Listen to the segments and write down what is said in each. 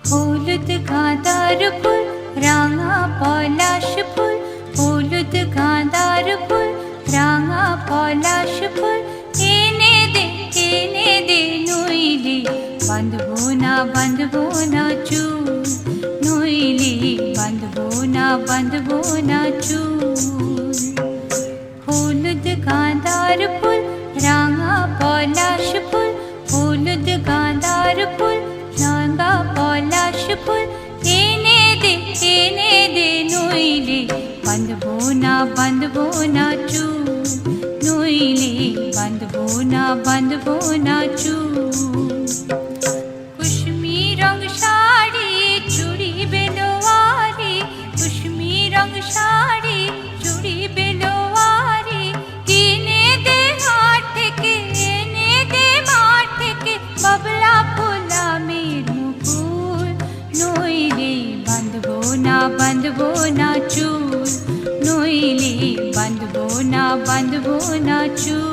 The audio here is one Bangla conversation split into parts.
হলুদ গাঁদার ফুল রাঙা পলাশ ফুল, হলুদ গাঁদার ফুল রাঙা পলাশ ফুল, এনে দে নইলে বাঁধবো না চুল, নইলে বাঁধবো না চুল। হলুদ গাঁদার ফুল রাঙা পলাশ ফুল, হলুদ গাঁদার ফুল রাঙা পলাশ ফুল, এনে দে নইলে বাঁধবো না চুল, নইলে বাঁধবো না চুল। কুসুমি রং শাড়ি চুড়ি বেলোয়ারি, কুসুমি রং শাড়ি চুড়ি বেলোয়ারি, কিনে দে হাট থেকে, এনে দে মাঠ থেকে বাবলা ফুলামের মুকুল, নইলে বাঁধবো না চুল, নইলে বাঁধবো না চুল।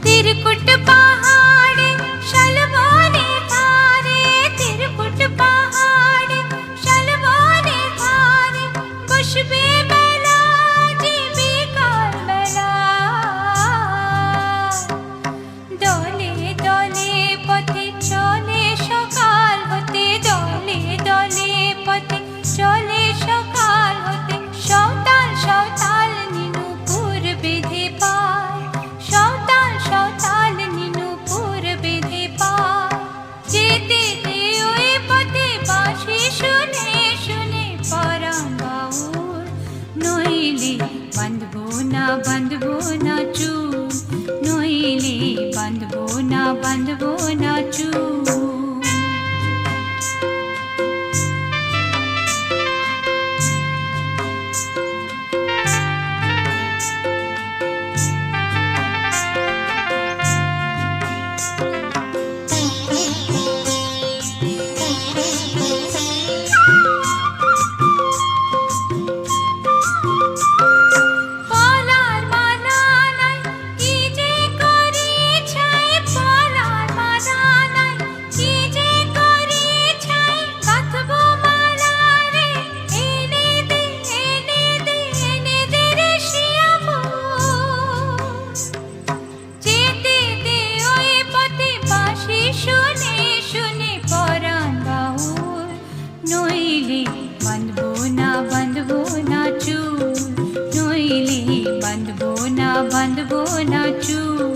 तिरकुट पहाड़े शलवाने धारे, तिरकुट पहाड़े शलवाने धारे, बसबे मेला जीबी काल मेला, दले दले पथे चले सकाल होते, दले दले पथे चले सकाल होते, सौताल सौताल नीनुपुर बेधे पाय, सौताल सौताल नीनुपुर बेधे पाय, जेते दे ओए पथे बाँशी शुने शुने परां बाउल, नइले बाँधबो ना चुल, नइले बाँधबो ना चुल। পলার মালা নাই কি যে করি ছাই, পলার মালা নাই কি যে করি ছাই, কাঁথবো মালা রে এনে দে রে শিয়াবো, যেতে দে ওই পথে বাঁশি শুনে শুনে পরাণ বাউল, নইলে বাঁধবো না চুল, নইলে বাঁধবো না চুল।